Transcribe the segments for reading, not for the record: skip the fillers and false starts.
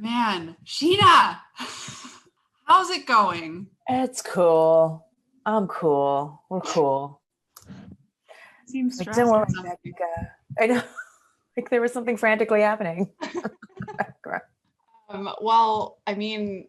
Man, Shinah, how's it going? It's cool. I'm cool. We're cool. Seems Like, don't stressed or worry, something. Becca. I know. Like there was something frantically happening. Well, I mean,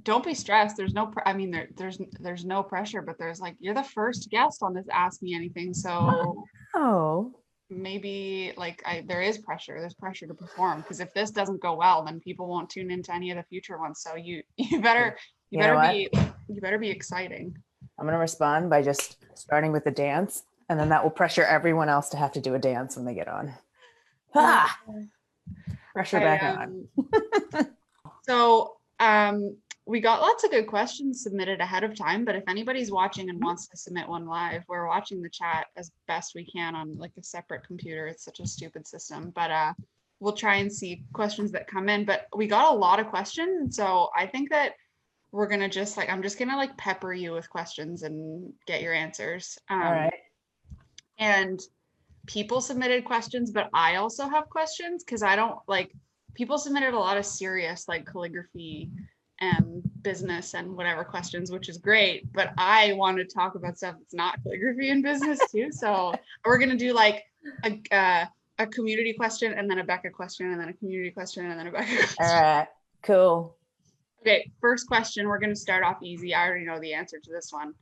don't be stressed. There's no, I mean, there's no pressure, but there's like you're the first guest on this Ask Me Anything, so Oh, maybe like there is pressure. There's pressure to perform because if this doesn't go well, then people won't tune into any of the future ones. So you better you you know better what? be you better be exciting. I'm going to respond by just starting with the dance, and then that will pressure everyone else to have to do a dance when they get on. Uh, Ah, pressure I back on. So we got lots of good questions submitted ahead of time, but if anybody's watching and wants to submit one live, we're watching the chat as best we can on like a separate computer. It's such a stupid system, but we'll try and see questions that come in. But we got a lot of questions, so I think that we're gonna just like I'm just gonna like pepper you with questions and get your answers. All right. And people submitted questions, but I also have questions because I don't like people submitted a lot of serious like calligraphy and business and whatever questions, which is great. But I want to talk about stuff that's not calligraphy and business too. So we're gonna do like a community question and then a Becca question and then a community question and then a Becca question. All right. Cool. Okay, first question. We're gonna start off easy. I already know the answer to this one.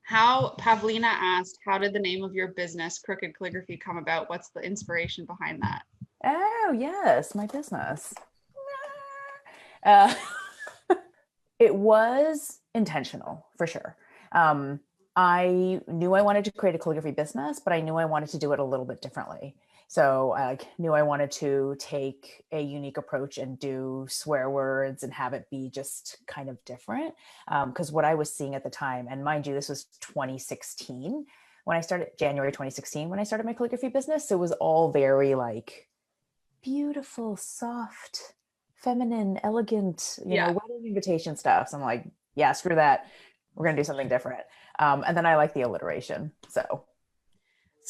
How Pavlina asked, how did the name of your business, Crooked Calligraphy, come about? What's the inspiration behind that? Oh, yes, my business. Uh, it was intentional for sure. I knew I wanted to create a calligraphy business, but I knew I wanted to do it a little bit differently. So I knew I wanted to take a unique approach and do swear words and have it be just kind of different. Because what I was seeing at the time, and mind you, this was 2016 when I started, January 2016, when I started my calligraphy business. So it was all very like beautiful, soft, feminine, elegant, Yeah. wedding invitation stuff. So I'm like, yeah, screw that. We're going to do something different. And then I like the alliteration. So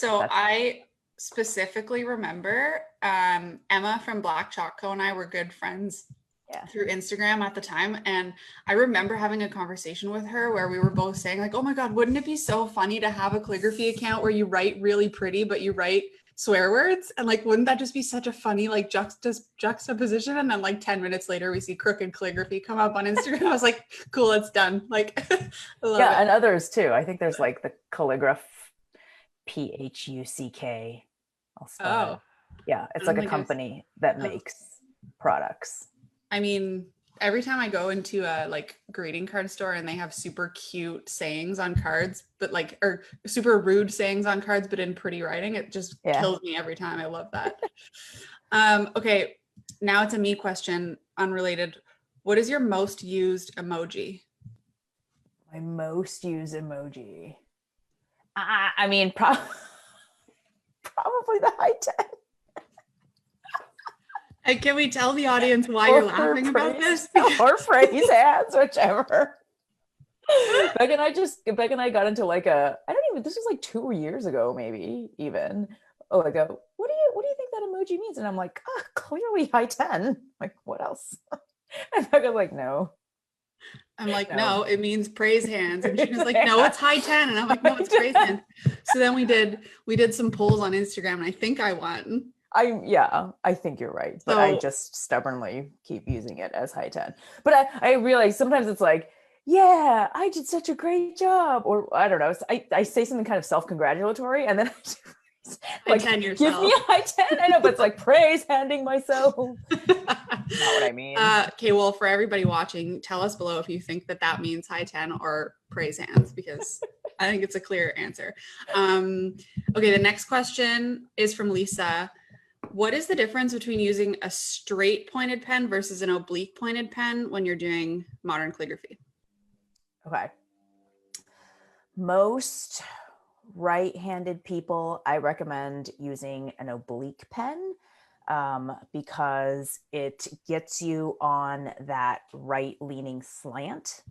That's, I specifically remember Emma from Black Chalk Co. and I were good friends yeah. through Instagram at the time. And I remember having a conversation with her where we were both saying, like, oh my God, wouldn't it be so funny to have a calligraphy account where you write really pretty, but you write swear words? And like, wouldn't that just be such a funny like juxtaposition? And then like 10 minutes later, we see Crooked Calligraphy come up on Instagram. I was like, cool, it's done. Like, I love Yeah. it. And others too. I think there's like the calligraph, Phuck. I'll spell it. Oh, Yeah. I It's don't like a think I've, company that oh, makes products. I mean, every time I go into a like greeting card store and they have super cute sayings on cards, but like, or super rude sayings on cards, but in pretty writing, it just Yeah. kills me every time. I love that. Okay, now it's a me question, unrelated. What is your most used emoji? My most used emoji. I mean, probably the high tech. And can we tell the audience why you're or laughing about praise, this? Because or praise hands, whichever. Beck and I got into like I don't even, this was like 2 years ago, maybe even. Oh, like what do you think that emoji means? And I'm like, clearly high 10. Like, what else? And Beck was like, no, I'm like, no. no, it means praise hands. And she was like, no, Yeah. it's high 10. And I'm like, no, it's praise hands. So then we did some polls on Instagram and I think I won. I think you're right, but I So just stubbornly keep using it as high 10. But I realize sometimes it's like, yeah, I did such a great job. Or I don't know, I say something kind of self-congratulatory and then high like 10 give me yourself. a high 10. I know, but it's like praise handing myself. Not what I mean. Okay, well, for everybody watching, tell us below if you think that that means high 10 or praise hands, because I think it's a clear answer. Okay, the next question is from Lisa. What is the difference between using a straight pointed pen versus an oblique pointed pen when you're doing modern calligraphy? Okay. Most right-handed people, I recommend using an oblique pen because it gets you on that right leaning slant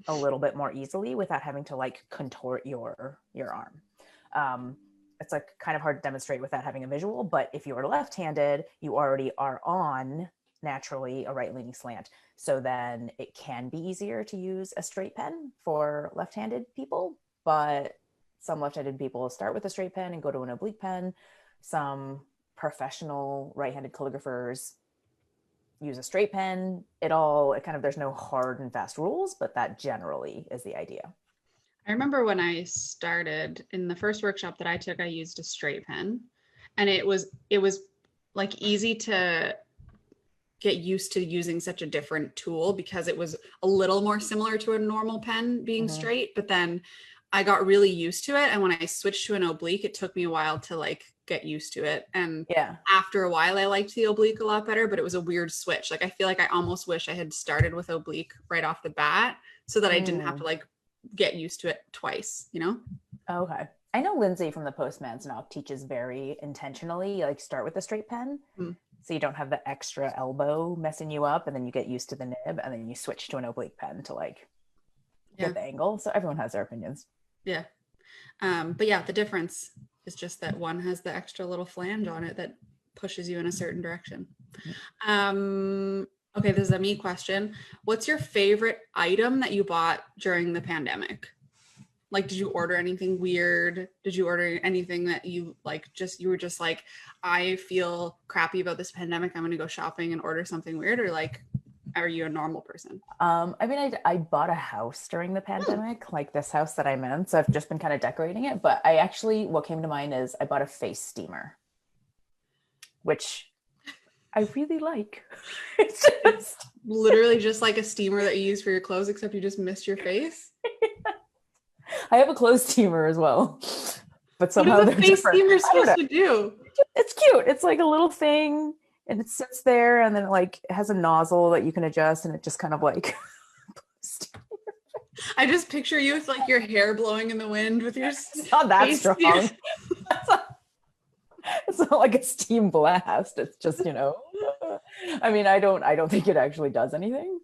a little bit more easily without having to like contort your arm. It's like kind of hard to demonstrate without having a visual, but if you are left-handed, you already are on naturally a right-leaning slant. So then it can be easier to use a straight pen for left-handed people, but some left-handed people start with a straight pen and go to an oblique pen. Some professional right-handed calligraphers use a straight pen. It kind of, there's no hard and fast rules, but that generally is the idea. I remember when I started in the first workshop that I took, I used a straight pen, and it was like easy to get used to using such a different tool because it was a little more similar to a normal pen being straight, but then I got really used to it. And when I switched to an oblique, it took me a while to like get used to it. And after a while, I liked the oblique a lot better, but it was a weird switch. Like, I feel like I almost wish I had started with oblique right off the bat so that I didn't have to like get used to it twice, you know? Okay. I know Lindsay from the Postman's Knock teaches very intentionally, like start with a straight pen. So you don't have the extra elbow messing you up, and then you get used to the nib, and then you switch to an oblique pen to like get the angle. So everyone has their opinions. Yeah. But yeah, the difference is just that one has the extra little flange on it that pushes you in a certain direction. Okay, this is a me question. What's your favorite item that you bought during the pandemic? Like, did you order anything weird? Did you order anything that you like, you were just like, I feel crappy about this pandemic, I'm going to go shopping and order something weird? Or like, are you a normal person? I mean, I bought a house during the pandemic, like this house that I'm in. So I've just been kind of decorating it. But what came to mind is I bought a face steamer, which I really like. It's just literally just like a steamer that you use for your clothes, except you just missed your face. I have a clothes steamer as well, but somehow what is a face steamer supposed to do? It's cute. It's like a little thing, and it sits there, and then it has a nozzle that you can adjust, and it just kind of like. I just picture you with like your hair blowing in the wind with your. It's not that strong. It's not like a steam blast. It's just, I mean, I don't think it actually does anything.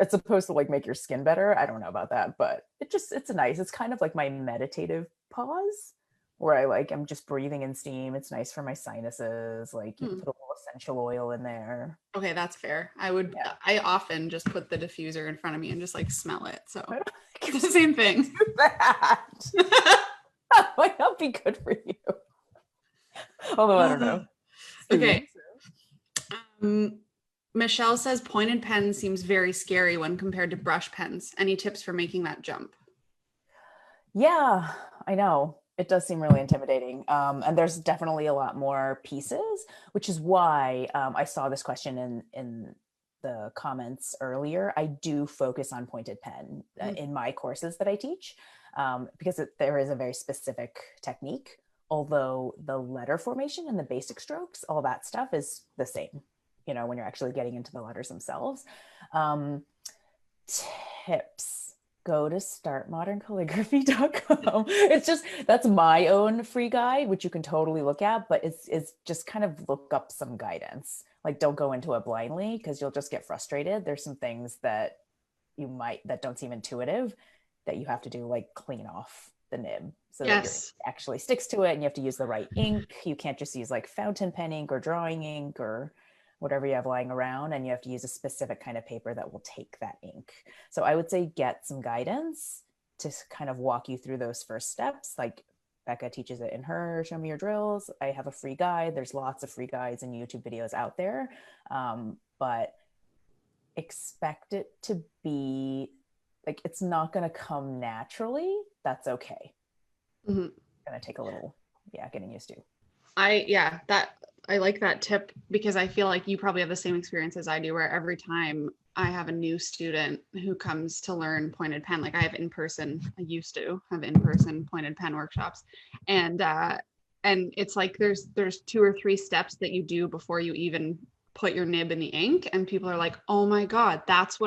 It's supposed to like make your skin better. I don't know about that, but it's kind of like my meditative pause where I'm just breathing in steam. It's nice for my sinuses. Like you put a little essential oil in there. Okay, that's fair. I often just put the diffuser in front of me and just like smell it. So it's the same thing. That might not be good for you. Although I don't know. Okay. Michelle says pointed pen seems very scary when compared to brush pens. Any tips for making that jump? Yeah, I know. It does seem really intimidating. And there's definitely a lot more pieces, which is why I saw this question in the comments earlier. I do focus on pointed pen in my courses that I teach because there is a very specific technique, although the letter formation and the basic strokes, all that stuff is the same, when you're actually getting into the letters themselves. Tips. Go to startmoderncalligraphy.com. That's my own free guide, which you can totally look at, but it's just kind of look up some guidance. Like, don't go into it blindly because you'll just get frustrated. There's some things that that don't seem intuitive that you have to do, like clean off the nib so that it actually sticks to it, and you have to use the right ink. You can't just use like fountain pen ink or drawing ink or whatever you have lying around, and you have to use a specific kind of paper that will take that ink. So I would say get some guidance to kind of walk you through those first steps. Like Becca teaches it in her Show Me Your Drills. I have a free guide. There's lots of free guides and YouTube videos out there, but expect it to be like, it's not going to come naturally. That's okay. It's going to take a little, getting used to. I like that tip because I feel like you probably have the same experience as I do, where every time I have a new student who comes to learn pointed pen, like I used to have in-person pointed pen workshops. And it's like, there's 2 or 3 steps that you do before you even put your nib in the ink. And people are like, oh my God, that's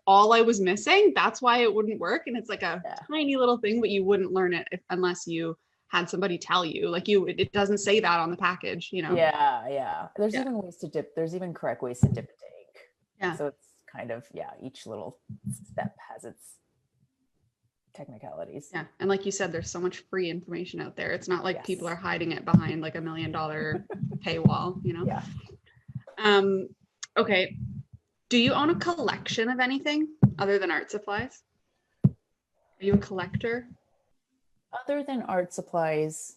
all I was missing. That's why it wouldn't work. And it's like a tiny little thing, but you wouldn't learn it unless you had somebody tell you, like it doesn't say that on the package, There's even ways to dip. There's even correct ways to dip into ink. So it's kind of each little step has its technicalities. And like you said, there's so much free information out there. It's not like people are hiding it behind like $1 million paywall. Okay. Do you own a collection of anything other than art supplies? Are you a collector? Other than art supplies,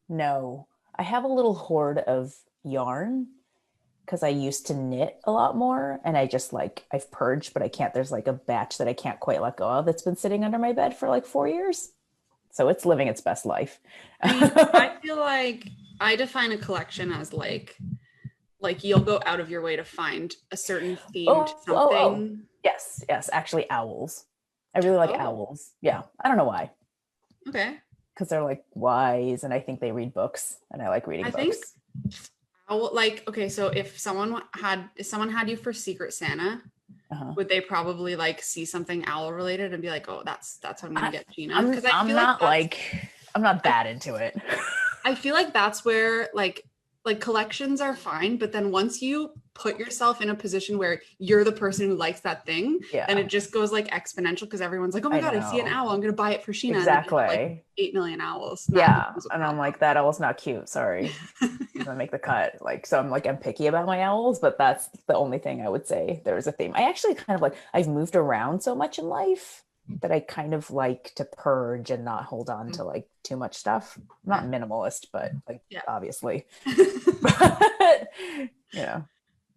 no. I have a little hoard of yarn because I used to knit a lot more and I just like I've purged, but I can't. There's like a batch that I can't quite let go of that's been sitting under my bed for like 4 years. So it's living its best life. I mean, I feel like I define a collection as like you'll go out of your way to find a certain themed Oh. something. Yes, yes, actually owls. I really like Oh, owls. Yeah, I don't know why. okay. Because they're like wise and I think they read books and I like I reading think books. owl, like, okay, so if someone had you for Secret Santa, Uh-huh. would they probably like see something owl related and be like, oh, that's what I'm gonna I, get Gina? I'm Because I I'm feel like not like I'm not I, that into it. I feel like that's where like collections are fine, but then once you put yourself in a position where you're the person who likes that thing, then Yeah, it just goes like exponential because everyone's like, oh my I God, I see an know. owl, I'm gonna buy it for Sheena. And then you have like Exactly. 8 million owls, and that Yeah. becomes a And I'm problem. like, that owl's not cute. Sorry. Doesn't make the cut. Like, so I'm like, I'm picky about my owls, but that's the only thing I would say there is a theme. I actually kind of like, I've moved around so much in life that I kind of like to purge and not hold on to like too much stuff. I'm not minimalist, but like, Yeah. obviously. But, yeah.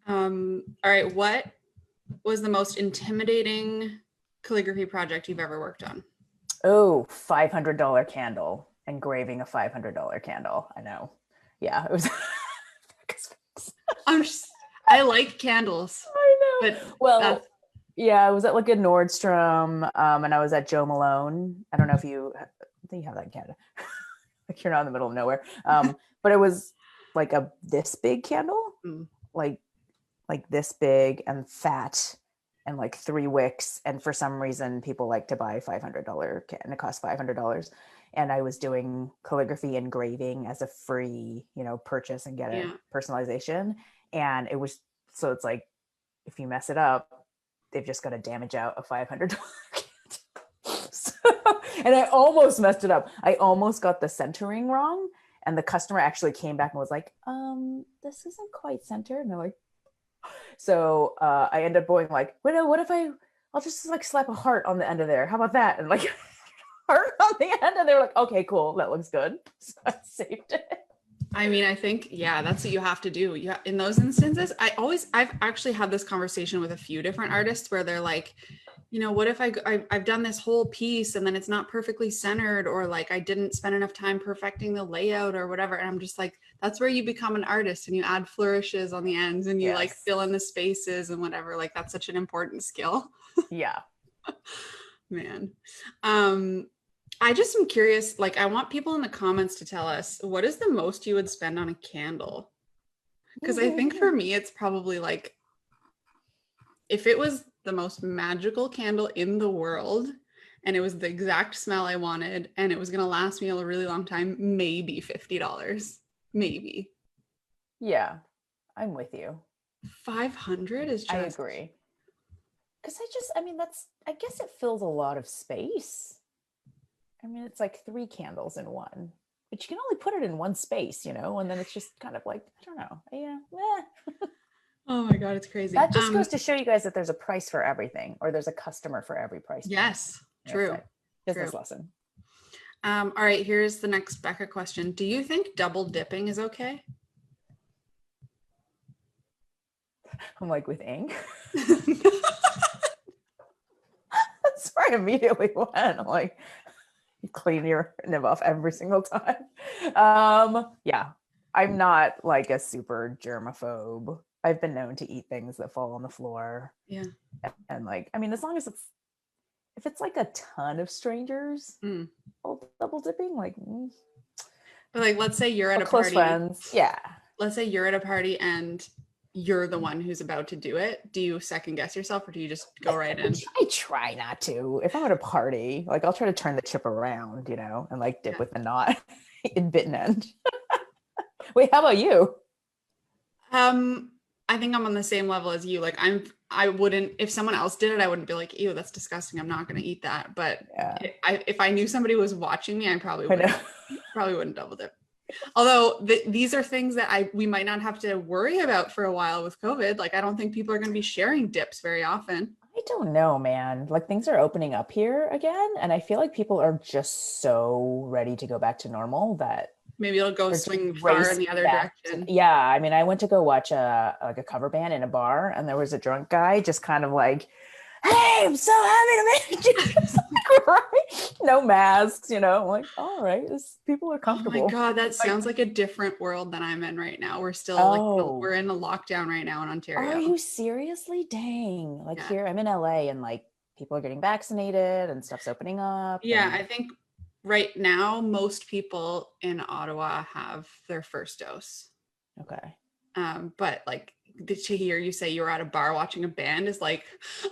All right, what was the most intimidating calligraphy project you've ever worked on? Oh, $500 candle, engraving a $500 candle. I know. Yeah, it was. I'm just, I like candles, I know. but Well, that's yeah, I was at like a Nordstrom, and I was at Joe Malone. I don't know if I think you have that in Canada. Like you're not in the middle of nowhere. But it was like a this big candle, mm, like this big and fat, and like 3 wicks. And for some reason, people like to buy $500 and it costs $500. And I was doing calligraphy engraving as a free, purchase and get a yeah. personalization. And it was so it's like if you mess it up, they've just got to damage out a $500 so, and I almost messed it up. I almost got the centering wrong. And the customer actually came back and was like, this isn't quite centered. And they're like, so I ended up going like, wait, no, what if I'll just like slap a heart on the end of there. How about that? And like heart on the end. And they were like, okay, cool. That looks good. So I saved it. I mean, I think, yeah, that's what you have to do. Yeah, in those instances, I've actually had this conversation with a few different artists where they're like, what if I've done this whole piece and then it's not perfectly centered, or like I didn't spend enough time perfecting the layout or whatever. And I'm just like, that's where you become an artist and you add flourishes on the ends and you like Yes. fill in the spaces and whatever. Like that's such an important skill. Yeah. Man. I just am curious, like I want people in the comments to tell us what is the most you would spend on a candle? Because I think for me, it's probably like if it was the most magical candle in the world and it was the exact smell I wanted and it was going to last me a really long time, maybe $50. Maybe. Yeah. I'm with you. 500 is just. I agree. Because I guess it fills a lot of space. I mean, it's like 3 candles in one, but you can only put it in one space, and then it's just kind of like, I don't know. Yeah. Oh my God, it's crazy. That just goes to show you guys that there's a price for everything, or there's a customer for every price. Yes, true. Business lesson. All right, here's the next Becca question. Do you think double dipping is okay? I'm like, with ink? That's where I immediately went. I'm like, you clean your nib off every single time. Yeah, I'm not like a super germaphobe. I've been known to eat things that fall on the floor. Yeah. And like, I mean, as long as if it's like a ton of strangers, double dipping, like. But like, let's say you're at a close party. Friends. Yeah. Let's say you're at a party and you're the one who's about to do it. Do you second guess yourself or do you just go right in? I try not to. If I'm at a party, like I'll try to turn the chip around, and like dip with the knot in bitten end. Wait, how about you? I think I'm on the same level as you. Like I wouldn't, if someone else did it, I wouldn't be like, ew, that's disgusting. I'm not going to eat that. But if I knew somebody was watching me, I probably wouldn't double dip. Although these are things that we might not have to worry about for a while with COVID. Like, I don't think people are going to be sharing dips very often. I don't know, man. Like things are opening up here again, and I feel like people are just so ready to go back to normal that Maybe it'll go they're just swing far in the racing other back direction. yeah, I mean, I went to go watch a cover band in a bar, and there was a drunk guy just kind of like, "Hey, I'm so happy to meet you." Just like, right? No masks, you know. I'm like, all right, people are Oh my comfortable. God, that Like, sounds like a different world than I'm in right now. We're still like, oh, we're in a lockdown right now in are Ontario. you seriously? Dang. Like Yeah. here, I'm in LA, and like people are getting vaccinated and stuff's opening up. Yeah, And I think right now most people in Ottawa have their first dose. okay. But like to hear you say you were at a bar watching a band is like,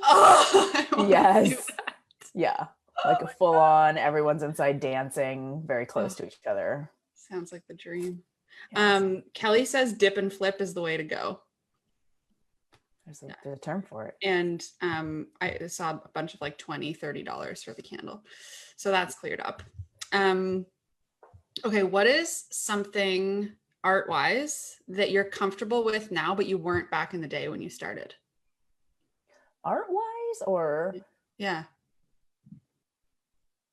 oh, I want to do Yes. that. Yeah. Like a full on, everyone's inside dancing very close Oh, to each other. sounds like the dream. Yes. Kelly says dip and flip is the way to go. There's a term for it. And I saw a bunch of like $20-$30 for the candle. So that's cleared up. Okay, what is something art-wise that you're comfortable with now, but you weren't back in the day when you started? Art-wise or Yeah.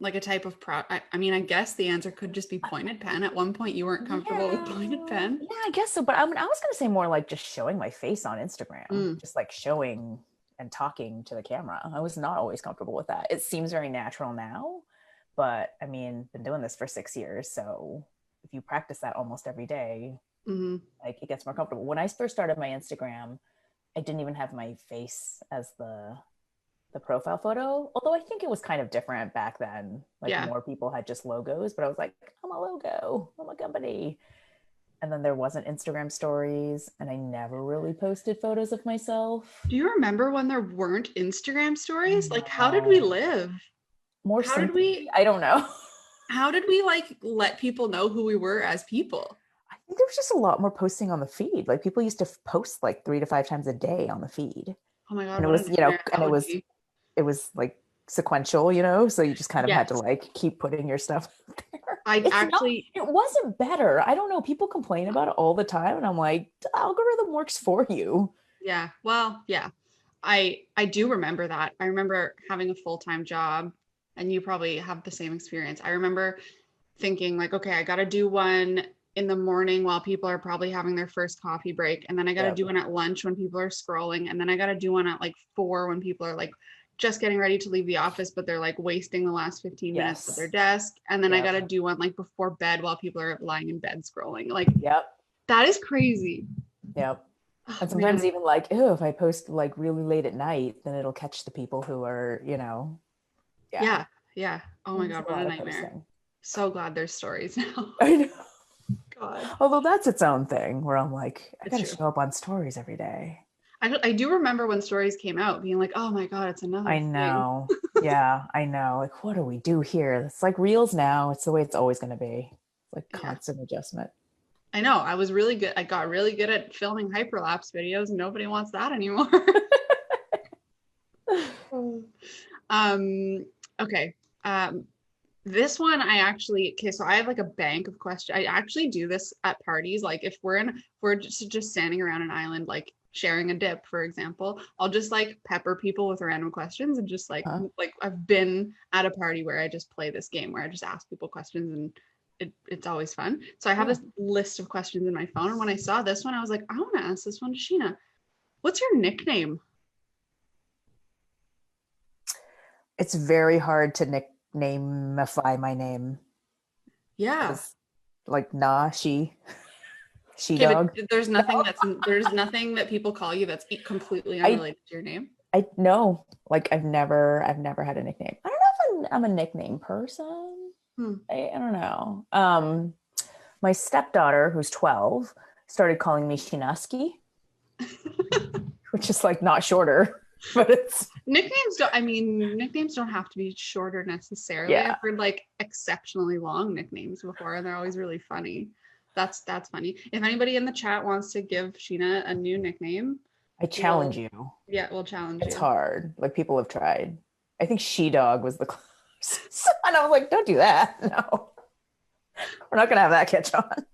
Like a type of I mean, I guess the answer could just be pointed pen. At one point you weren't comfortable with pointed pen. Yeah, I guess so. But I mean, I was gonna say more like just showing my face on Instagram, just like showing and talking to the camera. I was not always comfortable with that. It seems very natural now, but I mean, been doing this for 6 years, so if you practice that almost every day, like it gets more comfortable. When I first started my Instagram, I didn't even have my face as the profile photo, although I think it was kind of different back then. Like Yeah. more people had just logos, but I was like, I'm a logo, I'm a company. And then there wasn't Instagram stories, and I never really posted photos of myself. Do you remember when there weren't Instagram stories? Like, how did we live? More How did simply, we I don't know. how did we like let people know who we were as people? I think there was just a lot more posting on the feed. Like people used to post like 3 to 5 times a day on the feed. Oh my God, And it what a was, nightmare and that would be. it was like sequential, so you just kind of had to like keep putting your stuff there. It wasn't better. I don't know. People complain about it all the time, and I'm like, the algorithm works for you. Yeah. Well, yeah. I do remember that. I remember having a full-time job, and you probably have the same experience. I remember thinking like, okay, I got to do one in the morning while people are probably having their first coffee break, and then I got to do one at lunch when people are scrolling, and then I got to do one at like 4 when people are like just getting ready to leave the office, but they're like wasting the last 15 minutes at their desk, and then I got to do one like before bed while people are lying in bed scrolling. Like, that is crazy. And sometimes even like, oh, if I post like really late at night, then it'll catch the people who are, Yeah. Oh my God, what a nightmare. So glad there's stories now. I know. God. Although that's its own thing where I'm like, I gotta show up on stories every day. I do remember when stories came out being like, oh my God, it's another I know. Yeah, I know. Like, what do we do here? It's like reels now. It's the way it's always going to be. It's like constant adjustment. I know. I was really good. I got really good at filming hyperlapse videos. Nobody wants that anymore. Okay. This one so I have like a bank of questions. I actually do this at parties. Like if we're just standing around an island, like sharing a dip, for example, I'll just like pepper people with random questions and just like I've been at a party where I just play this game where I just ask people questions, and it's always fun. So I have this list of questions in my phone, and when I saw this one, I was like, I want to ask this one to Shinah. What's your nickname? It's very hard to nicknameify my name. Yeah. Like she dog. There's nothing there's nothing that people call you that's completely unrelated to your name. I know. Like I've never had a nickname. I don't know if I'm a nickname person. I don't know. My stepdaughter, who's 12, started calling me Shinaski, which is like not shorter, but it's nicknames don't have to be shorter necessarily. Yeah. I've heard like exceptionally long nicknames before, and they're always really funny. That's funny. If anybody in the chat wants to give Shinah a new nickname, I challenge you. Yeah, we'll challenge you. It's hard. Like people have tried. I think She Dog was the closest. And I was like, don't do that. No. We're not gonna have that catch on.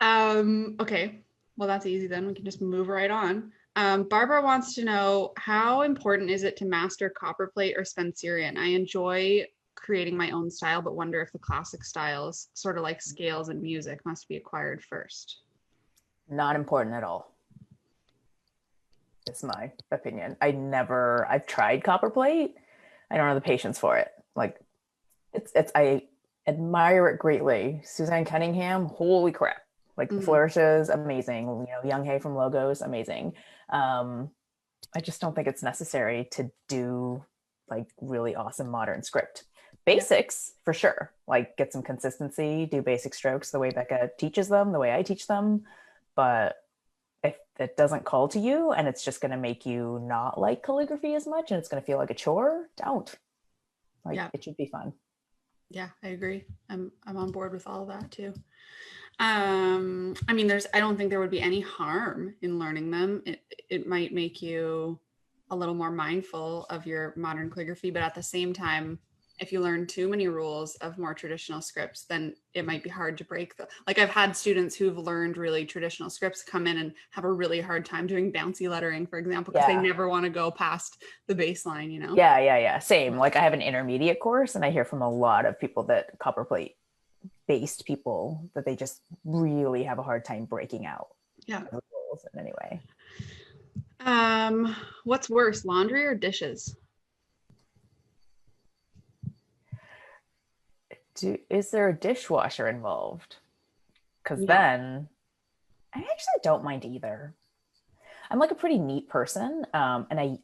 Okay. Well, that's easy then. We can just move right on. Barbara wants to know, how important is it to master copperplate or Spencerian? I enjoy creating my own style, but wonder if the classic styles, sort of like scales and music, must be acquired first. Not important at all. It's my opinion. I've tried copperplate. I don't have the patience for it. Like I admire it greatly. Suzanne Cunningham, holy crap. Like the flourishes, amazing. You know, Young Hae from Logos, amazing. I just don't think it's necessary to do like really awesome modern script. Basics for sure. Like get some consistency, do basic strokes the way Becca teaches them, the way I teach them. But if it doesn't call to you and it's just going to make you not like calligraphy as much and it's going to feel like a chore, don't. Like it should be fun. Yeah, I agree. I'm on board with all of that too. I mean, I don't think there would be any harm in learning them. It might make you a little more mindful of your modern calligraphy, but at the same time, if you learn too many rules of more traditional scripts, then it might be hard to break like I've had students who've learned really traditional scripts come in and have a really hard time doing bouncy lettering, for example, because they never want to go past the baseline, you know? Yeah. Same. Like I have an intermediate course and I hear from a lot of people that copperplate based people that they just really have a hard time breaking out. Yeah. Rules in any way. What's worse, laundry or dishes? Is there a dishwasher involved? Because then I actually don't mind either. I'm like a pretty neat person. And I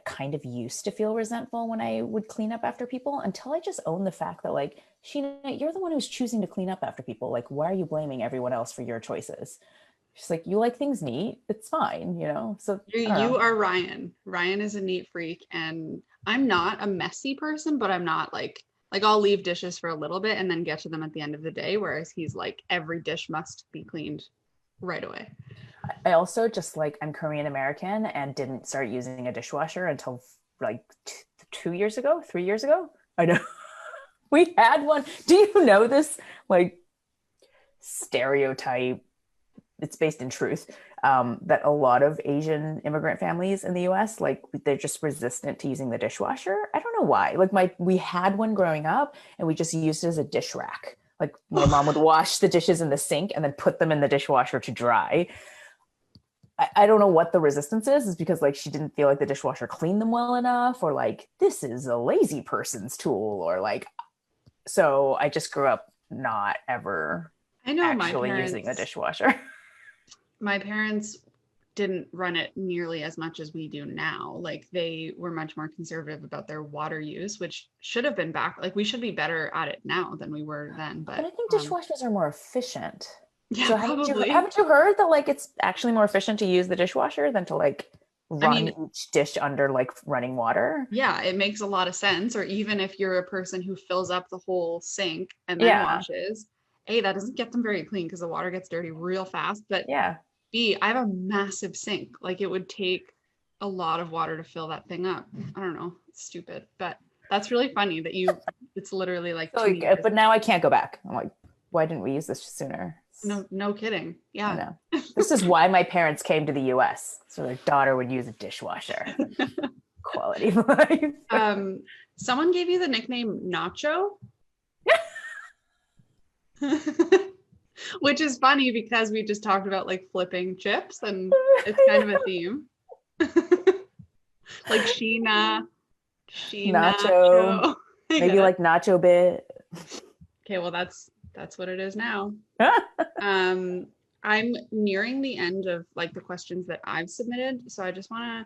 kind of used to feel resentful when I would clean up after people until I just own the fact that like, Shinah, you're the one who's choosing to clean up after people. Like, why are you blaming everyone else for your choices? She's like, you like things neat. It's fine, you know? So you are Ryan. Ryan is a neat freak. And I'm not a messy person, but I'm not like I'll leave dishes for a little bit and then get to them at the end of the day. Whereas he's like, every dish must be cleaned right away. I also just like, I'm Korean American and didn't start using a dishwasher until like 3 years ago. I know. We had one. Do you know this like stereotype? It's based in truth, that a lot of Asian immigrant families in the US, like they're just resistant to using the dishwasher. I don't know why. Like we had one growing up and we just used it as a dish rack. Like my mom would wash the dishes in the sink and then put them in the dishwasher to dry. I don't know what the resistance is because like she didn't feel like the dishwasher cleaned them well enough, or like this is a lazy person's tool, or like, so I just grew up not ever actually using a dishwasher. My parents didn't run it nearly as much as we do now. Like they were much more conservative about their water use, which should have been back. Like we should be better at it now than we were then. But I think dishwashers are more efficient. Yeah, so probably. Haven't you heard that like it's actually more efficient to use the dishwasher than to like run each dish under like running water? Yeah, it makes a lot of sense. Or even if you're a person who fills up the whole sink and then washes, A, that doesn't get them very clean because the water gets dirty real fast. But B, I have a massive sink. Like it would take a lot of water to fill that thing up. I don't know. It's stupid. But that's really funny that it's literally like, but now I can't go back. I'm like, why didn't we use this sooner? No kidding. Yeah. I know. This is why my parents came to the US. So their daughter would use a dishwasher. Quality of life. Someone gave you the nickname Nacho? Which is funny because we just talked about like flipping chips and it's kind of a theme. Like Shinah, Nacho. Maybe like Nacho Bit. Okay, well that's what it is now. I'm nearing the end of like the questions that I've submitted, so I just want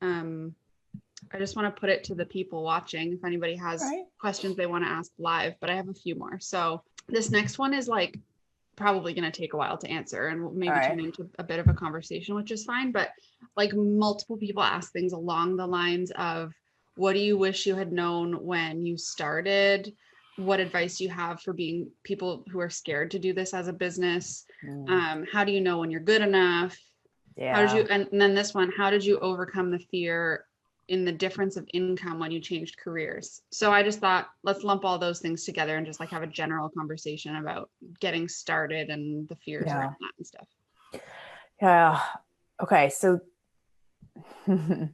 to put it to the people watching if anybody has questions they want to ask live, but I have a few more. So this next one is like probably going to take a while to answer and maybe turn into a bit of a conversation, which is fine. But like multiple people ask things along the lines of, what do you wish you had known when you started? What advice do you have for being people who are scared to do this as a business? How do you know when you're good enough? How did you, and then this one, how did you overcome the fear in the difference of income when you changed careers. So I just thought, let's lump all those things together and just like have a general conversation about getting started and the fears Yeah. around that and stuff. Yeah. Okay. So the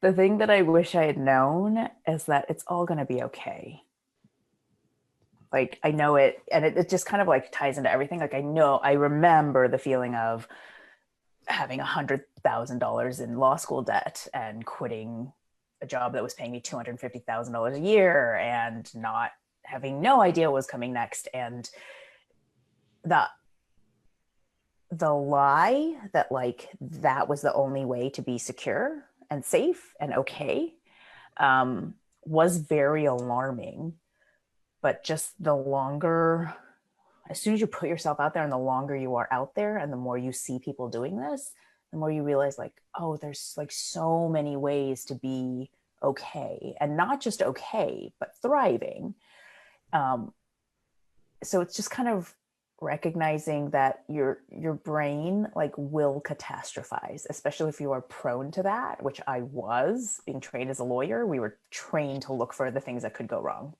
thing that I wish I had known is that it's all going to be okay. Like I know it, and it just kind of like ties into everything. Like I remember the feeling of having $100,000 in law school debt and quitting a job that was paying me $250,000 a year and not having no idea what was coming next. And the lie that like that was the only way to be secure and safe and okay was very alarming. But just the longer, as soon as you put yourself out there and the longer you are out there and the more you see people doing this, the more you realize like, oh, there's like so many ways to be okay, and not just okay, but thriving. So it's just kind of recognizing that your brain like will catastrophize, especially if you are prone to that, which I was. Being trained as a lawyer, we were trained to look for the things that could go wrong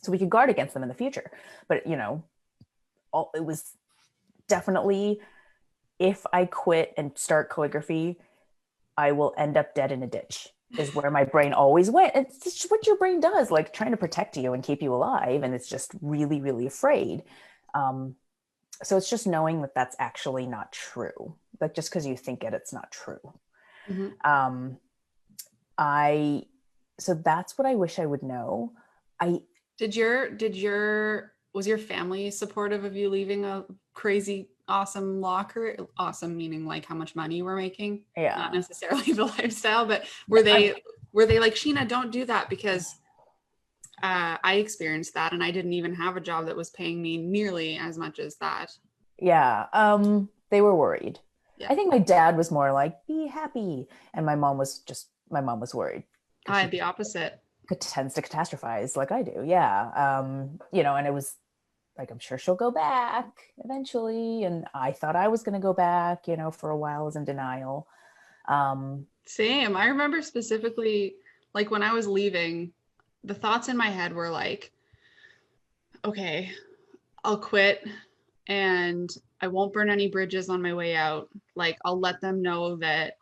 so we could guard against them in the future. But you know, it was definitely, if I quit and start calligraphy, I will end up dead in a ditch, is where my brain always went. It's just what your brain does, like trying to protect you and keep you alive. And it's just really, really afraid. So it's just knowing that that's actually not true. Like just because you think it, it's not true. Mm-hmm. So that's what I wish I would know. Was your family supportive of you leaving a crazy awesome law career? Awesome meaning like how much money you were making, Yeah. not necessarily the lifestyle, but were they like, Shinah, don't do that? Because I experienced that and I didn't even have a job that was paying me nearly as much as that. Yeah. They were worried. Yeah. I think my dad was more like, be happy. And my mom was worried. I had the opposite. Tends to catastrophize like I do. Yeah. You know, and it was like, I'm sure she'll go back eventually. And I thought I was going to go back, you know, for a while. I was in denial. Same. I remember specifically, like when I was leaving, the thoughts in my head were like, okay, I'll quit and I won't burn any bridges on my way out. Like I'll let them know that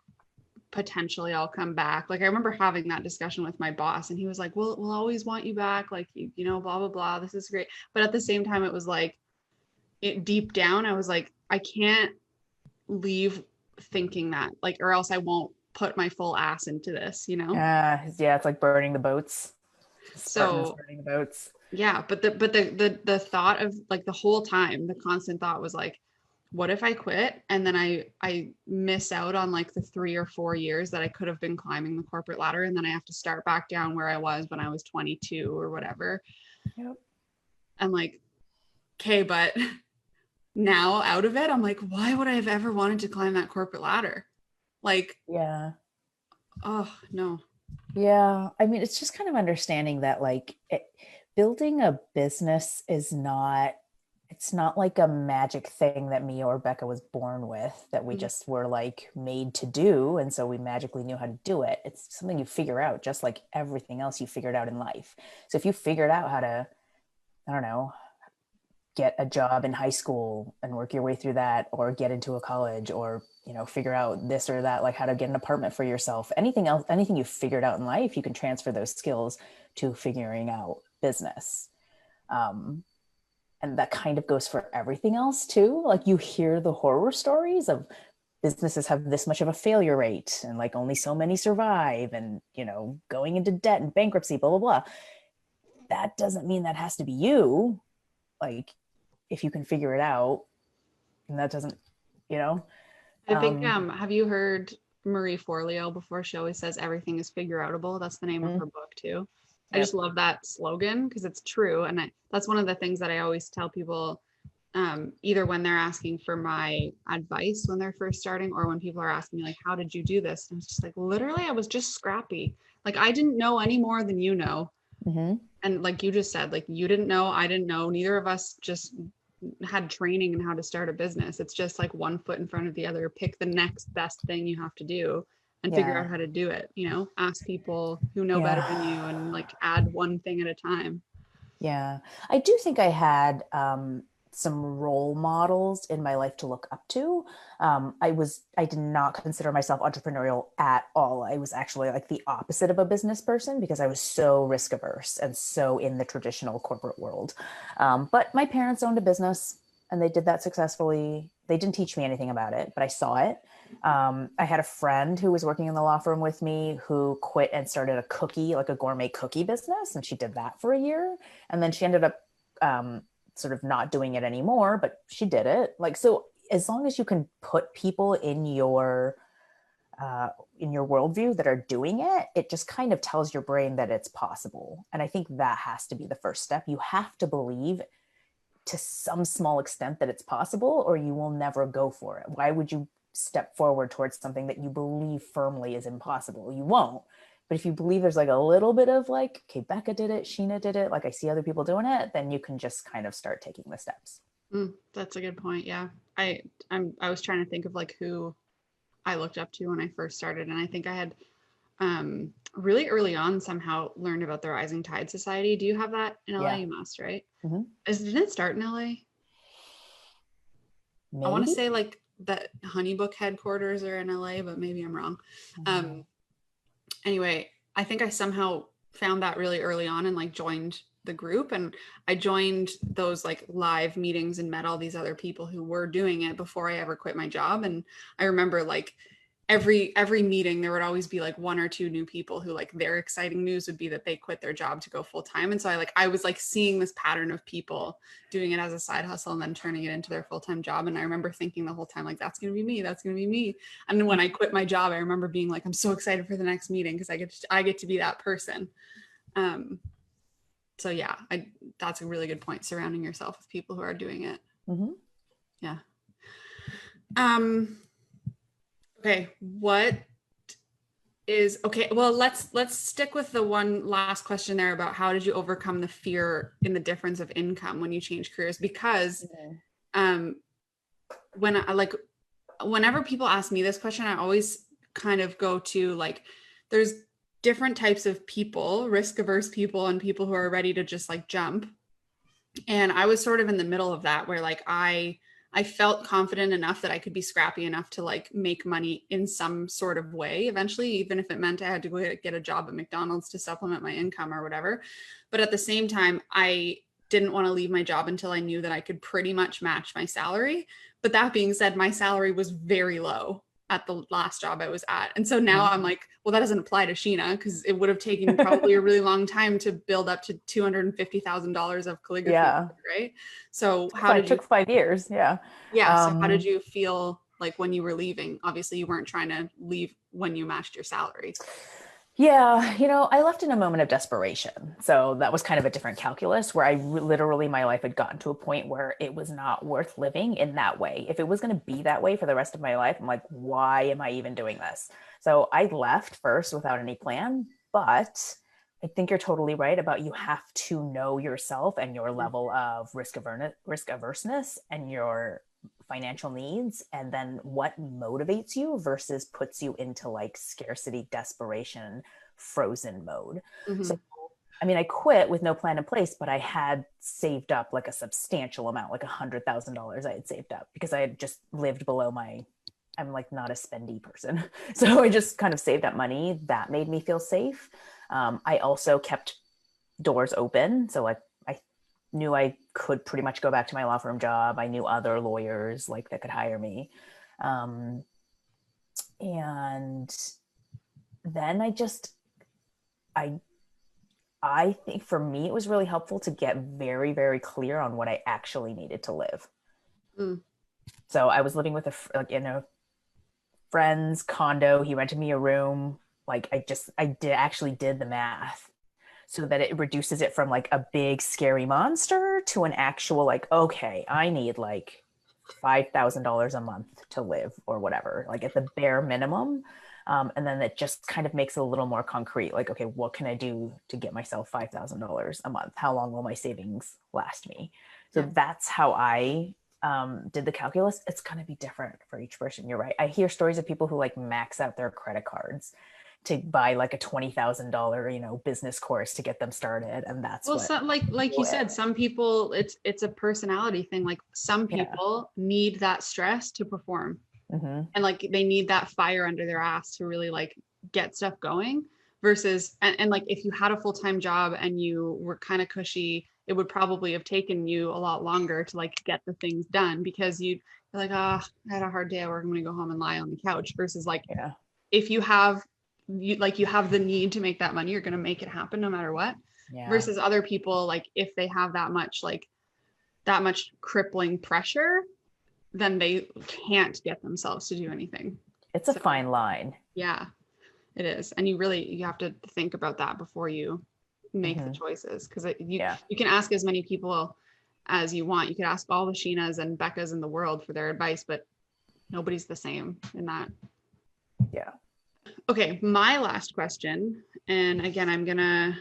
potentially I'll come back. Like I remember having that discussion with my boss and he was like, we'll always want you back. Like, you know, blah, blah, blah. This is great. But at the same time, it was like, deep down, I was like, I can't leave thinking that, like, or else I won't put my full ass into this, you know? Yeah, it's like burning the boats. So burning the boats. Yeah, but the thought of like the whole time, the constant thought was like, what if I quit and then I miss out on like the 3 or 4 years that I could have been climbing the corporate ladder, and then I have to start back down where I was when I was 22 or whatever. Yep. And like, okay, but now out of it, I'm like, why would I have ever wanted to climb that corporate ladder? Like, yeah. Oh, no. Yeah. I mean, it's just kind of understanding that like building a business is not, it's not like a magic thing that me or Becca was born with that we just were like made to do. And so we magically knew how to do it. It's something you figure out, just like everything else you figured out in life. So if you figured out how to, I don't know, get a job in high school and work your way through that, or get into a college, or, you know, figure out this or that, like how to get an apartment for yourself, anything else, anything you figured out in life, you can transfer those skills to figuring out business. And that kind of goes for everything else too. Like you hear the horror stories of businesses have this much of a failure rate and like only so many survive, and, you know, going into debt and bankruptcy, blah, blah, blah. That doesn't mean that has to be you. Like if you can figure it out, and that doesn't, you know. I think, have you heard Marie Forleo before? She always says everything is figureoutable. That's the name of her book too. I just love that slogan because it's true. And that's one of the things that I always tell people, either when they're asking for my advice when they're first starting, or when people are asking me like, how did you do this? And it's just like, literally, I was just scrappy. Like I didn't know any more than you know. And like you just said, like you didn't know, I didn't know, neither of us just had training in how to start a business. It's just like one foot in front of the other, pick the next best thing you have to do and figure out how to do it, you know, ask people who know better than you and like add one thing at a time. Yeah. I do think I had some role models in my life to look up to. I did not consider myself entrepreneurial at all. I was actually like the opposite of a business person because I was so risk averse and so in the traditional corporate world. But my parents owned a business and they did that successfully. They didn't teach me anything about it, but I saw it. I had a friend who was working in the law firm with me who quit and started a cookie, like a gourmet cookie business. And she did that for a year. And then she ended up sort of not doing it anymore, but she did it. Like, so as long as you can put people in your worldview that are doing it, it just kind of tells your brain that it's possible. And I think that has to be the first step. You have to believe to some small extent that it's possible, or you will never go for it. Why would you step forward towards something that you believe firmly is impossible? You won't. But if you believe there's like a little bit of like, okay, Becca did it, Shinah did it, like I see other people doing it, then you can just kind of start taking the steps. That's a good point. Yeah. I was trying to think of like who I looked up to when I first started. And I think I had really early on somehow learned about the Rising Tide Society. Do you have that in LA? Yeah. You must, right? Mm-hmm. Didn't it start in LA? Maybe? I want to say like that Honeybook headquarters are in LA, but maybe I'm wrong. Mm-hmm. Anyway, I think I somehow found that really early on and like joined the group, and I joined those like live meetings and met all these other people who were doing it before I ever quit my job. And I remember like every meeting there would always be like one or two new people who like their exciting news would be that they quit their job to go full time. And so I was like seeing this pattern of people doing it as a side hustle and then turning it into their full-time job. And I remember thinking the whole time, like, that's going to be me, that's going to be me. And then when I quit my job, I remember being like, I'm so excited for the next meeting because I get to be that person. So yeah, that's a really good point, surrounding yourself with people who are doing it. Mm-hmm. Yeah. Okay, well, let's stick with the one last question there about how did you overcome the fear in the difference of income when you change careers? Because whenever people ask me this question, I always kind of go to like, there's different types of people, risk averse people and people who are ready to just like jump. And I was sort of in the middle of that where like I felt confident enough that I could be scrappy enough to like make money in some sort of way eventually, even if it meant I had to go get a job at McDonald's to supplement my income or whatever. But at the same time, I didn't want to leave my job until I knew that I could pretty much match my salary. But that being said, my salary was very low at the last job I was at. And so now I'm like, well, that doesn't apply to Shinah because it would have taken probably a really long time to build up to $250,000 of calligraphy, right? So it took 5 years. Yeah. Yeah. So how did you feel like when you were leaving? Obviously you weren't trying to leave when you matched your salary. Yeah, I left in a moment of desperation. So that was kind of a different calculus where literally my life had gotten to a point where it was not worth living in that way. If it was going to be that way for the rest of my life, I'm like, why am I even doing this? So I left first without any plan, but I think you're totally right about you have to know yourself and your level of risk averseness and your financial needs, and then what motivates you versus puts you into like scarcity, desperation, frozen mode. So I mean, I quit with no plan in place, but I had saved up like a substantial amount, like $100,000 I had saved up because I had just lived below I'm like not a spendy person. So I just kind of saved up money. That made me feel safe. I also kept doors open. So like I knew I could pretty much go back to my law firm job. I knew other lawyers like that could hire me. And then I think for me, it was really helpful to get very, very clear on what I actually needed to live. So I was living with in a friend's condo. He rented me a room. Like I actually did the math so that it reduces it from like a big scary monster to an actual like, okay, I need like $5,000 a month to live or whatever, like at the bare minimum. And then it just kind of makes it a little more concrete. Like, okay, what can I do to get myself $5,000 a month? How long will my savings last me? So that's how I did the calculus, it's going to be different for each person. You're right. I hear stories of people who like max out their credit cards to buy like a $20,000, business course to get them started. And that's Well, what, some, like you said, some people it's a personality thing. Like some yeah. people need that stress to perform. Mm-hmm. And like they need that fire under their ass to really like get stuff going versus and like if you had a full-time job and you were kind of cushy, it would probably have taken you a lot longer to like get the things done because you're like, I had a hard day at work, I'm gonna go home and lie on the couch versus like Yeah. if you have the need to make that money, you're gonna make it happen no matter what. Yeah. Versus other people, like if they have that much crippling pressure, then they can't get themselves to do anything. It's a fine line. Yeah, it is. And you have to think about that before you make the choices. Because you can ask as many people as you want. You could ask all the Shinahs and Beccas in the world for their advice, but nobody's the same in that. Yeah. Okay, my last question. And again, I'm gonna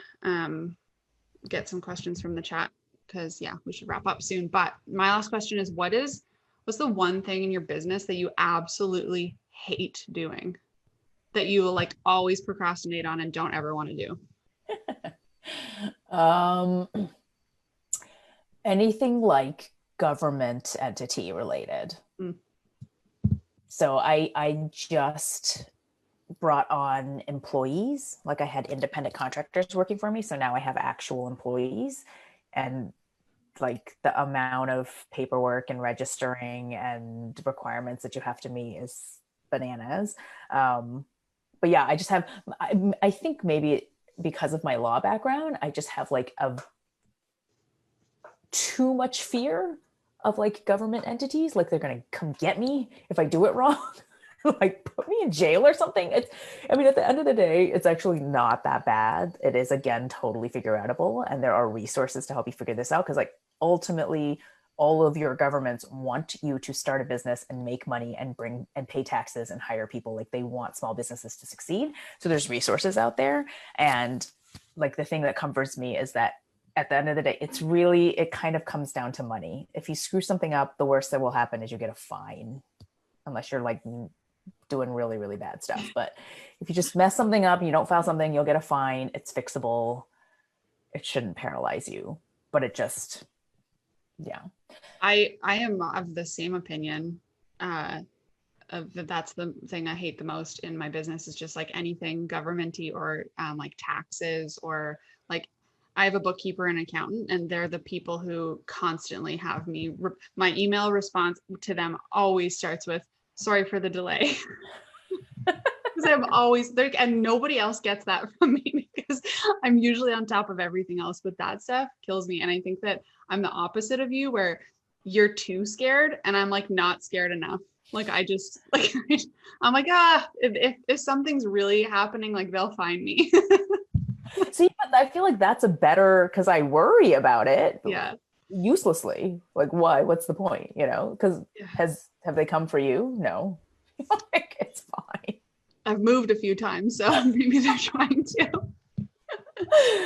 get some questions from the chat because we should wrap up soon. But my last question is what's the one thing in your business that you absolutely hate doing that you will like always procrastinate on and don't ever want to do? Anything like government entity related. So I just brought on employees. Like I had independent contractors working for me. So now I have actual employees, and like the amount of paperwork and registering and requirements that you have to meet is bananas. But yeah, I just have, I think maybe because of my law background, I just have like too much fear of like government entities. Like they're going to come get me if I do it wrong. Like put me in jail or something. At the end of the day, it's actually not that bad. It is, again, totally figureoutable. And there are resources to help you figure this out. Because like ultimately, all of your governments want you to start a business and make money and pay taxes and hire people. Like they want small businesses to succeed. So there's resources out there. And like the thing that comforts me is that at the end of the day, it kind of comes down to money. If you screw something up, the worst that will happen is you get a fine, unless you're like doing really, really bad stuff. But if you just mess something up, you don't file something, you'll get a fine. It's fixable. It shouldn't paralyze you, but it just, I am of the same opinion. That's the thing I hate the most in my business is just like anything governmenty or like taxes or like I have a bookkeeper and accountant, and they're the people who constantly have me. My email response to them always starts with, "Sorry for the delay." Because I'm always there, and nobody else gets that from me because I'm usually on top of everything else. But that stuff kills me, and I think that I'm the opposite of you, where you're too scared, and I'm like not scared enough. Like I just like I'm like if something's really happening, like they'll find me. See, I feel like that's a better, because I worry about it uselessly. Like, why? What's the point? Because have they come for you? No. Like, it's fine. I've moved a few times, so maybe they're trying to.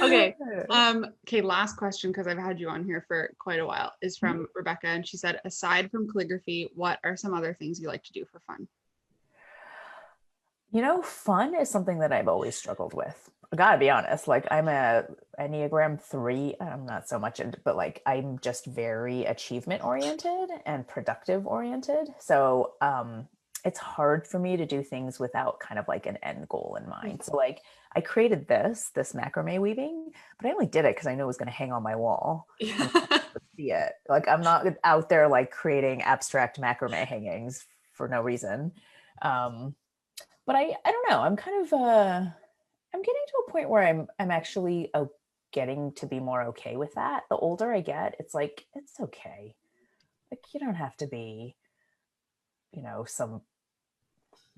Okay. Okay, last question, because I've had you on here for quite a while, is from Rebecca, and she said, aside from calligraphy, what are some other things you like to do for fun? Fun is something that I've always struggled with. I gotta be honest. Like I'm a Enneagram 3. I'm not so much into, but like I'm just very achievement oriented and productive oriented. So it's hard for me to do things without kind of like an end goal in mind. So like I created this macrame weaving, but I only did it because I knew it was going to hang on my wall. See it. Like I'm not out there like creating abstract macrame hangings for no reason. But I don't know. I'm kind of I'm getting to a point where I'm actually getting to be more okay with that. The older I get, it's like it's okay. Like you don't have to be, some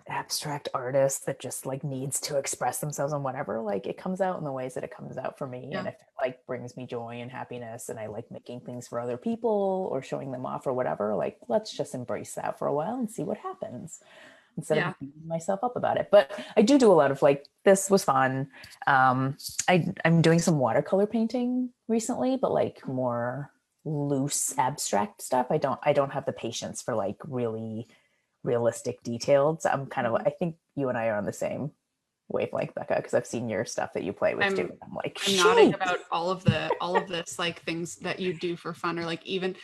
abstract artist that just like needs to express themselves on whatever. Like it comes out in the ways that it comes out for me, and if it like brings me joy and happiness, and I like making things for other people or showing them off or whatever. Like let's just embrace that for a while and see what happens, instead of beating myself up about it. But I do a lot of like, this was fun. I'm doing some watercolor painting recently, but like more loose abstract stuff. I don't have the patience for like really realistic detailed. So I'm kind of, I think you and I are on the same wavelength, Becca, because I've seen your stuff that you play with too. I'm like, I'm nodding about all of this, like things that you do for fun, or like even,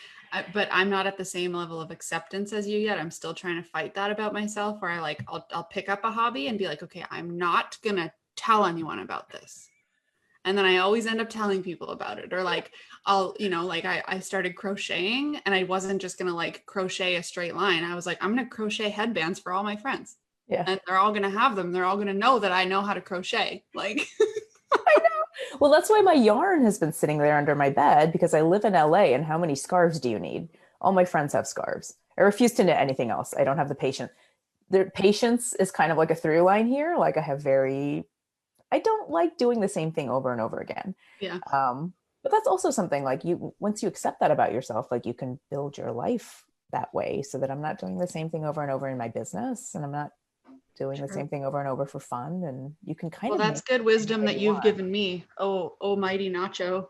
but I'm not at the same level of acceptance as you yet. I'm still trying to fight that about myself, where I'll pick up a hobby and be like, okay, I'm not gonna tell anyone about this. And then I always end up telling people about it. Or like, I started crocheting, and I wasn't just going to like crochet a straight line. I was like, I'm going to crochet headbands for all my friends. Yeah. And they're all going to have them. They're all going to know that I know how to crochet. Like, I know. Well, that's why my yarn has been sitting there under my bed, because I live in LA, and how many scarves do you need? All my friends have scarves. I refuse to knit anything else. I don't have the patience. The patience is kind of like a through line here. Like I don't like doing the same thing over and over again. yeah. But that's also something like once you accept that about yourself, like you can build your life that way, so that I'm not doing the same thing over and over in my business, and I'm not doing the same thing over and over for fun. And you can kind of, that's good wisdom that you've given me. Oh, mighty Nacho.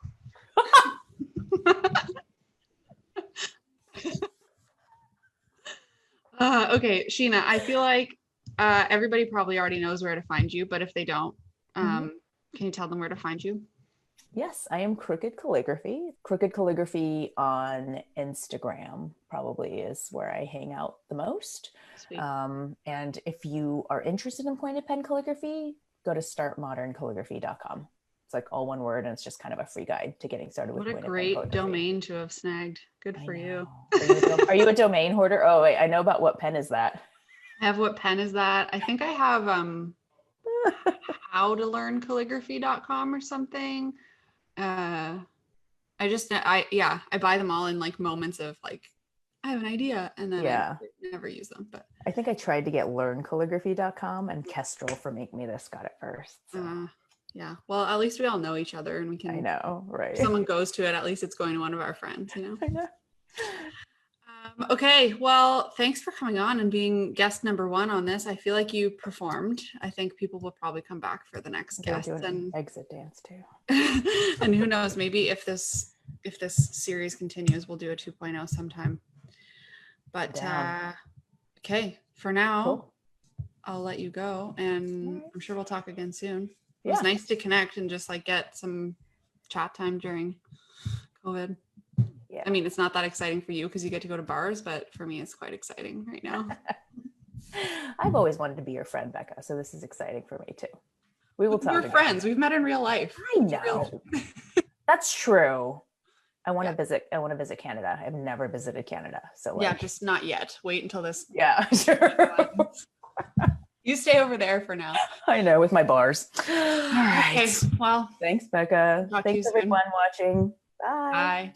Okay, Shinah, I feel like everybody probably already knows where to find you, but if they don't, can you tell them where to find you? Yes, I am Crooked Calligraphy. Crooked Calligraphy on Instagram probably is where I hang out the most. And if you are interested in pointed pen calligraphy, go to startmoderncalligraphy.com. It's like all one word, and it's just kind of a free guide to getting started with. What a great domain to have snagged. Good for you. Are you a domain hoarder? Oh, wait, I know about what pen is that. I have what pen is that? I think I have howtolearncalligraphy.com or something. I buy them all in like moments of like, I have an idea, and then I never use them. But I think I tried to get learncalligraphy.com, and Kestrel for Make Me This got it first. So. Yeah. Well, at least we all know each other, and we can. I know, right? If someone goes to it, at least it's going to one of our friends, I know. Okay. Well, thanks for coming on and being guest number 1 on this. I feel like you performed. I think people will probably come back for the next guest. Do an exit dance too. And who knows? Maybe if this series continues, we'll do a 2.0 sometime. But okay. For now. Cool. I'll let you go, and I'm sure we'll talk again soon. It was nice to connect and just like get some chat time during COVID. Yeah. I mean, it's not that exciting for you because you get to go to bars, but for me, it's quite exciting right now. I've always wanted to be your friend, Becca, so this is exciting for me too. We will talk. We're friends. We've met in real life. I know. That's true. I want to visit. I want to visit Canada. I've never visited Canada, so just not yet. Wait until this. Yeah, sure. You stay over there for now. I know, with my bars. All right. Okay. Well, thanks, Becca. Thanks everyone watching. Bye. Bye.